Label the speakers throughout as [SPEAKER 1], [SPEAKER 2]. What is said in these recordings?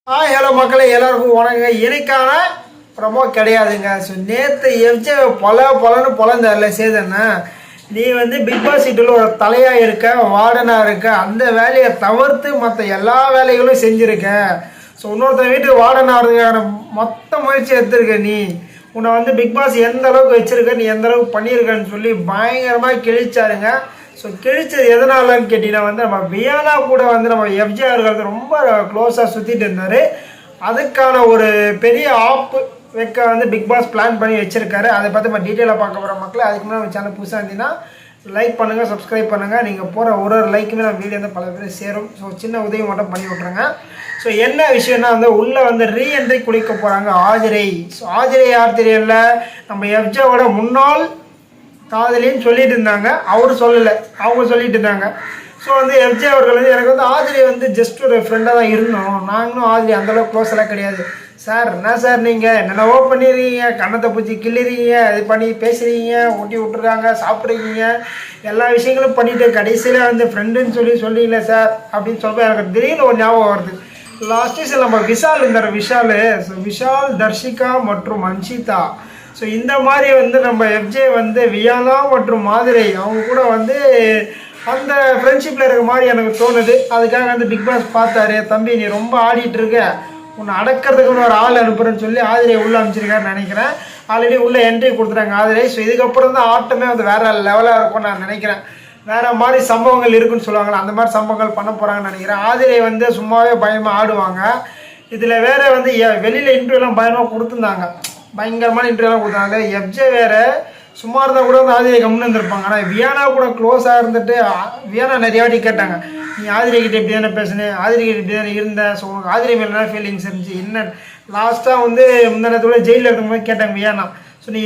[SPEAKER 1] Hello மக்களே, எல்லாருக்கும் வணக்கம். எனக்கான ப்ரமோ கிடையாதுங்க. ஸோ நேற்று எஃப்ஜே பொலன்னு பொலந்தார்ல சேதண்ணா, நீ வந்து பிக் பாஸ் சீட்டில் ஒரு தலையாக இருக்க, வார்டனாக இருக்க, அந்த வேலையை தவிர்த்து மற்ற எல்லா வேலைகளும் செஞ்சுருக்க. ஸோ இன்னொருத்தர் வீட்டு வார்டனாக இருக்கான மொத்த முயற்சி எடுத்திருக்க. நீ உன்னை வந்து பிக் பாஸ் எந்த அளவுக்கு வச்சுருக்க, நீ எந்த அளவுக்கு பண்ணியிருக்கன்னு சொல்லி பயங்கரமாக கிழிச்சாருங்க. ஸோ கிழிச்சது எதனாலன்னு கேட்டிங்கன்னா வந்து நம்ம வியானா கூட வந்து நம்ம எஃப்ஜே அவர்கள் ரொம்ப க்ளோஸாக சுற்றிட்டு இருந்தார். அதுக்கான ஒரு பெரிய ஆப்பு வைக்க வந்து பிக் பாஸ் பிளான் பண்ணி வச்சுருக்காரு. அதை பார்த்து நம்ம டீட்டெயிலாக பார்க்க போகிற மக்கள். அதுக்கு முன்னாடி நம்ம சேனல் புதுசாக இருந்தீங்கன்னா லைக் பண்ணுங்கள், சப்ஸ்கிரைப் பண்ணுங்கள். நீங்கள் போகிற ஒரு லைக்குமே நம்ம வீடியோ வந்து பல பேர் சேரும். ஸோ சின்ன உதவி மட்டும் பண்ணி விட்ருங்க. ஸோ என்ன விஷயம்னா வந்து உள்ளே வந்து ரீஎன்ட்ரி குடிக்க போகிறாங்க ஆதிரை. ஸோ ஆதிரை யார் தெரியல, நம்ம எஃப்ஜேவோட முன்னாள் காதலின்னு சொல்லிட்டு இருந்தாங்க. அவர் சொல்லலை, அவங்க சொல்லிட்டு இருந்தாங்க. ஸோ வந்து எஃப்ஜே அவர்கள் வந்து எனக்கு வந்து ஆதிரி வந்து ஜஸ்ட் ஒரு ஃப்ரெண்டாக தான் இருந்தோம், நாங்களும் ஆதிரி அந்தளவுக்கு க்ளோஸ் எல்லாம் கிடையாது சார். என்ன சார் நீங்கள் என்னென்னவோ பண்ணிடுறீங்க, கண்ணத்தை பூச்சி கிள்ளிறீங்க, இது பண்ணி பேசுகிறீங்க, ஊட்டி விட்டுருக்காங்க, சாப்பிட்றீங்க, எல்லா விஷயங்களும் பண்ணிவிட்டு கடைசியில் வந்து ஃப்ரெண்டுன்னு சொல்லிங்களே சார் அப்படின்னு சொல்லும்போது எனக்கு திடீர்னு ஒரு ஞாபகம் வருது. லாஸ்ட் சீசன் நம்ம விஷால் இருந்தார், விஷால் தர்ஷிகா மற்றும் அன்ஷிதா. ஸோ இந்த மாதிரி வந்து நம்ம எஃப்ஜே வந்து வியானா மற்றும் மாதிரி அவங்க கூட வந்து அந்த ஃப்ரெண்ட்ஷிப்பில் இருக்க மாதிரி எனக்கு தோணுது. அதுக்காக வந்து பிக் பாஸ் பார்த்தாரு, தம்பி நீ ரொம்ப ஆடிட்டு இருக்க, உன்னை அடக்கிறதுக்குன்னு ஒரு ஆள் அனுப்புறேன்னு சொல்லி ஆதிரையை உள்ளே அனுப்பிச்சிருக்காருன்னு நினைக்கிறேன். ஆல்ரெடி உள்ளே என்ட்ரி கொடுத்துட்டாங்க ஆதிரை. ஸோ இதுக்கப்புறம் தான் ஆட்டமே வந்து வேறு லெவலாக இருக்கும்னு நான் நினைக்கிறேன். வேறு மாதிரி சம்பவங்கள் இருக்குன்னு சொல்லுவாங்களா, அந்த மாதிரி சம்பவங்கள் பண்ண போகிறாங்கன்னு நினைக்கிறேன். ஆதிரை வந்து சும்மாவே பயமாக ஆடுவாங்க. இதில் வேறு வந்து வெளியில் இன்டர்வியூலாம் பயமாக கொடுத்துருந்தாங்க, பயங்கரமான இன்டர்வியூலாம் கொடுத்தாங்க. எஃப்ஜே வேறு சும்மா இருந்தால் கூட வந்து ஆதிரை கம்முன்னு இருந்திருப்பாங்க. ஆனால் வியானா கூட க்ளோஸாக இருந்துட்டு வியானா நிறைய வாட்டி கேட்டாங்க, நீ ஆதிரை கிட்டே இப்படி தானே பேசுனேன், ஆதிரை கிட்ட இப்படி தானே இருந்தேன், ஸோ உனக்கு ஆதிரை மேலே என்ன ஃபீலிங்ஸ் இருந்துச்சு என்ன. லாஸ்ட்டாக வந்து முந்தினத்தோட ஜெயிலில் இருக்கும்போது கேட்டாங்க வியானா, ஸோ நீ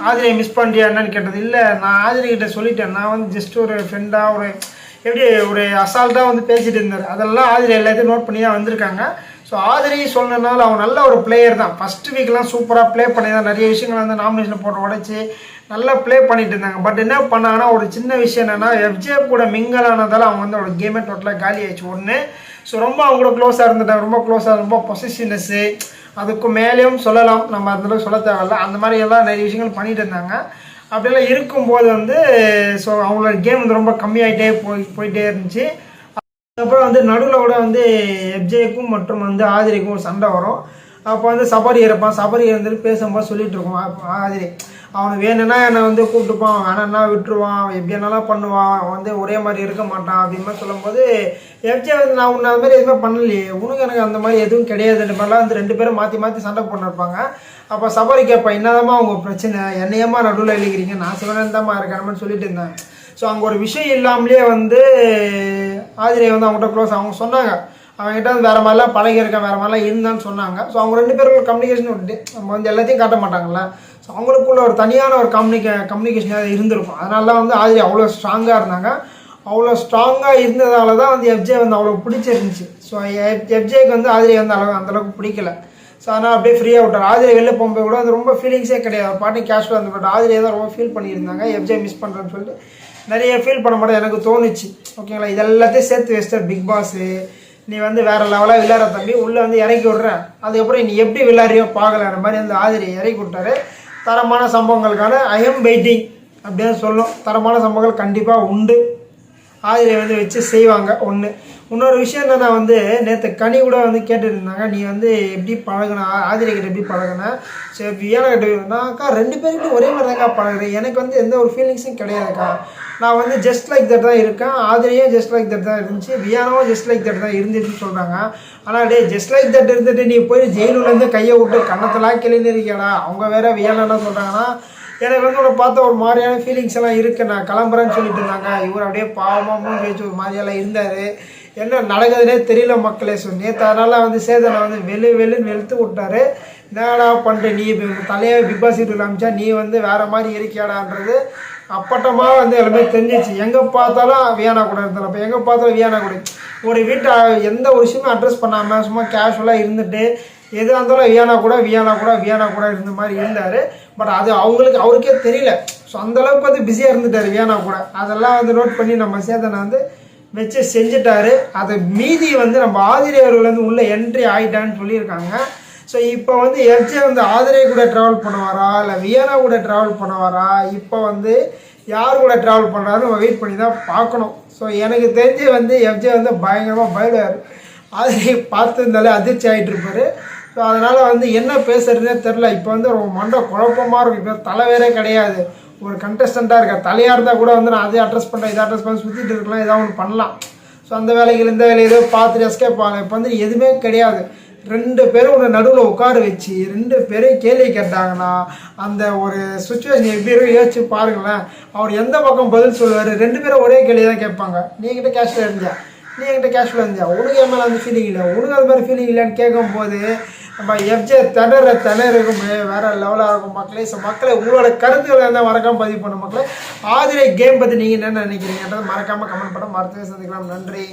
[SPEAKER 1] ஆதிரை மிஸ் பண்ணுறியா என்னன்னு கேட்டது. இல்லை நான் ஆதிரை கிட்ட சொல்லிட்டேன், நான் வந்து ஜஸ்ட் ஒரு ஃப்ரெண்டாக ஒரு எப்படி ஒரு அசால்ட்டாக வந்து பேசிகிட்டு இருந்தார். அதெல்லாம் ஆதிரை எல்லாத்தையும் நோட் பண்ணி தான் வந்திருக்காங்க. ஸோ ஆதிரி சொன்னதுனால அவன் நல்ல ஒரு பிளேயர் தான். ஃபஸ்ட்டு வீக்லாம் சூப்பராக ப்ளே பண்ணி தான் நிறைய விஷயங்கள் வந்து நாமினேஷனில் போட்டு உடச்சி நல்லா ப்ளே பண்ணிட்டு இருந்தாங்க. பட் என்ன பண்ணாங்கன்னா ஒரு சின்ன விஷயம் என்னென்னா, எஃப்ஜே கூட மிங்கல் ஆனதால் அவங்க வந்து அவரோட கேமே டோட்டலாக காலி ஆயிடுச்சு ஒன்று. ஸோ ரொம்ப அவங்க கூட க்ளோஸாக இருந்துட்டாங்க, ரொம்ப க்ளோஸாக, ரொம்ப பொசிஷனஸ்ஸு, அதுக்கு மேலேயும் சொல்லலாம், நம்ம அந்தளவுக்கு சொல்ல தேவையில்ல. அந்த மாதிரி எல்லாம் நிறைய விஷயங்கள் பண்ணிட்டு இருந்தாங்க. அப்படியெல்லாம் இருக்கும்போது வந்து ஸோ அவங்களோட கேம் வந்து ரொம்ப கம்மியாகிட்டே போயிட்டே இருந்துச்சு. அப்புறம் வந்து நடுவில் கூட வந்து எஃப்ஜேக்கும் மற்றும் வந்து ஆதிரிக்கும் ஒரு சண்டை வரும். அப்போ வந்து சபரி இருப்பான், சபரி இருந்துட்டு பேசும்போது சொல்லிட்டு இருக்கோம் ஆதிரி, அவனுக்கு வேணும்னா என்னை வந்து கூப்பிட்டுப்பான், வேணான்னா விட்டுருவான், எப்படி என்னெல்லாம் பண்ணுவான், அவன் வந்து ஒரே மாதிரி இருக்க மாட்டான் அப்படின்னு மாதிரி சொல்லும்போது எஃப்ஜே வந்து நான் உன்னை அந்த மாதிரி எதுவுமே பண்ணலையே, உனக்கு எனக்கு அந்த மாதிரி எதுவும் கிடையாதுன்ற மாதிரிலாம் வந்து ரெண்டு பேரும் மாற்றி மாற்றி சண்டை போட்டுருப்பாங்க. அப்போ சபரி கேட்பான், என்னதாம்மா அவங்க பிரச்சனை, என்னையம்மா நடுவில் எழுதிக்கிறீங்க, நான் சிவனந்தாம்மா இருக்கேன் மாதிரி சொல்லிட்டு இருந்தேன். ஸோ அங்கே ஒரு விஷயம் இல்லாமலே வந்து ஆதிரை வந்து அவங்ககிட்ட க்ளோஸ் அவங்க சொன்னாங்க, அவங்ககிட்ட வந்து வேறு மாதிரிலாம் பழகியிருக்கேன், வேறு மாதிரிலாம் இருந்தான்னு சொன்னாங்க. ஸோ அவங்க ரெண்டு பேரும் கம்யூனிகேஷன் உண்டு, நம்ம வந்து எல்லாத்தையும் காட்ட மாட்டாங்கல்ல. ஸோ அவங்களுக்குள்ள ஒரு தனியான ஒரு கம்யூனிகேஷனாக இருந்திருக்கும். அதனால தான் வந்து ஆதிரை அவ்வளோ ஸ்ட்ராங்காக இருந்தாங்க. அவ்வளோ ஸ்ட்ராங்காக இருந்ததால தான் வந்து எஃப்ஜே வந்து அவ்வளோ பிடிச்சிருந்துச்சு. ஸோ எஃப்ஜேக்கு வந்து ஆதிரை வந்து அந்தளவுக்கு பிடிக்கல. ஸோ அதனால் அப்படியே ஃப்ரீயாக விட்டார். ஆதிரை வெளில போகும்போது கூட அது ரொம்ப ஃபீலிங்ஸே கிடையாது, பாட்டி கேஷுவலாக இருந்து. பட் ஆதிரையை தான் ரொம்ப ஃபீல் பண்ணியிருந்தாங்க, எஃப்ஜே மிஸ் பண்ணுறேன்னு சொல்லிட்டு நிறைய ஃபீல் பண்ண மாட்டேன் எனக்கு தோணுச்சு. ஓகேங்களா, இதெல்லாத்தையும் சேர்த்து வச்சிட்டார் பிக் பாஸு. நீ வந்து வேறு லெவலாக விளையாடுற தம்பி, உள்ளே வந்து இறக்கி விட்றேன், அதுக்கப்புறம் நீ எப்படி விளையாடுறியோ பார்க்கலான்ற மாதிரி வந்து ஆதிரியை இறக்கி விட்டார். தரமான சம்பவங்களுக்கான ஐ எம் வெயிட்டிங் அப்படின்னு சொல்லும். தரமான சம்பவங்கள் கண்டிப்பாக உண்டு, ஆதிரியை வந்து வச்சு செய்வாங்க. இன்னொரு விஷயம் என்னென்னா வந்து நேற்று கனி கூட வந்து கேட்டுருந்தாங்க, நீ வந்து எப்படி பழகின, ஆதிரை கிட்ட எப்படி பழகின, சரி வியானா கிட்டனாக்கா ரெண்டு பேருக்கிட்ட ஒரே மாதிரி தாங்க பழகிறேன், எனக்கு வந்து எந்த ஒரு ஃபீலிங்ஸும் கிடையாதுக்கா, நான் வந்து ஜஸ்ட் லைக் தட் தான் இருக்கேன், ஆதிரியும் ஜஸ்ட் லைக் தட் தான் இருந்துச்சு, வியானாவும் ஜஸ்ட் லைக் தட் தான் இருந்துச்சுன்னு சொல்கிறாங்க. ஆனால் ஜஸ்ட் லைக் தட் இருந்துட்டு நீ போய் ஜெயிலுலேருந்து கையை விட்டு கண்ணத்தெல்லாம் கிளம்பி இருக்கியாடா, அவங்க வேறு வியானா என்ன சொல்கிறாங்கன்னா, எனக்கு வந்து உன்னை பார்த்தா ஒரு மாதிரியான ஃபீலிங்ஸ் எல்லாம் இருக்குது, நான் கிளம்புறேன்னு சொல்லிட்டு இருந்தாங்க. இவர் அப்படியே பாவமாக வச்சு ஒரு மாதிரியெல்லாம் இருந்தார். என்ன நடக்குதுன்னே தெரியல மக்களே. ஸோ நேற்று அதனால் வந்து சேதனை வந்து வெளுன்னு வெளுத்து விட்டார். என்னடா பண்ணிட்டு நீ தலையை பிக் பாஸ் சீட்டில் காமிச்சா நீ வந்து வேறு மாதிரி இருக்கியாடான்றது அப்பட்டமாக வந்து எல்லாமே தெரிஞ்சிச்சு. எங்கே பார்த்தாலும் வியானா கூட இருந்தாலும், அப்போ எங்கே பார்த்தாலும் வியானா கூட ஒரு வீட்டை எந்த ஒரு விஷயமும் அட்ரஸ் பண்ணாமல் சும்மா கேஷுவலாக இருந்துட்டு எதாக இருந்தாலும் வியானா கூட இருந்த மாதிரி இருந்தார். பட் அது அவருக்கே தெரியல. ஸோ அந்தளவுக்கு வந்து பிஸியாக இருந்துட்டார் வியானா கூட. அதெல்லாம் வந்து நோட் பண்ணி நம்ம சேதனை வந்து வச்சு செஞ்சுட்டாரு. அது மீதி வந்து நம்ம ஆதிரை அவர்கள் வந்து உள்ளே என்ட்ரி ஆகிட்டான்னு சொல்லியிருக்காங்க. ஸோ இப்போ வந்து எஃப்ஜே வந்து ஆதிரை கூட ட்ராவல் பண்ணுவாரா இல்லை வியனா கூட ட்ராவல் பண்ணுவாரா, இப்போ வந்து யார் கூட ட்ராவல் பண்ணுறாரு நம்ம வெயிட் பண்ணி தான் பார்க்கணும். ஸோ எனக்கு தெரிஞ்சு வந்து எஃப்ஜே வந்து பயங்கரமாக பயப்படுவார். ஆதிரை பார்த்துருந்தாலே அதிர்ச்சி ஆகிட்டு இருப்பார். ஸோ அதனால் வந்து என்ன பேசுறதுனே தெரில. இப்போ வந்து ரொம்ப மண்டை குழப்பமாக இருக்கும். இப்போ தலைவரே கிடையாது, ஒரு கண்டஸ்டண்ட்டாக இருக்கார். தலையாக இருந்தால் கூட வந்து நான் அதை அட்ரஸ் பண்ணுறேன் இதை அட்ரஸ் பண்ணி சுற்றிட்டு இருக்கலாம், ஏதாவது ஒன்று பண்ணலாம். ஸோ அந்த வேலைகள் இந்த வேலை ஏதோ பார்த்துட்டு எஸ்கேப் ஆகலாம். இப்போ வந்து எதுவுமே கிடையாது. 2 பேரும் ஒரு நடுவில் உட்கார வச்சு 2 பேரையும் கேள்வி கேட்டாங்கன்னா அந்த ஒரு சுச்சுவேஷன் எப்படி இருக்கும் யோசிச்சு பாருங்களேன். அவர் எந்த பக்கம் பதில் சொல்லுவார்? 2 பேரும் ஒரே கேள்வி தான் கேட்பாங்க. நீங்கிட்ட கேஷ்ல இருந்தியா, நீ என்கிட்ட கேஷ்ல இருந்தியா, உனக்கு என் மேலே அந்த ஃபீலிங் இல்லை, உனக்கு அது மாதிரி ஃபீலிங் இல்லைன்னு கேட்கும்போது நம்ம எஃப்ஜே திணறுக்கும் வேற லெவலாக இருக்கும் மக்களே. ஸோ மக்களை உங்களோட கருத்துக்களை இருந்தால் மறக்காமல் பதிவு பண்ண மக்களே. ஆதிரை கேம் பற்றி நீங்கள் என்ன நினைக்கிறீங்கன்றது மறக்காமல் கமெண்ட் பண்ண. மறக்கவே சந்திக்கலாம். நன்றி.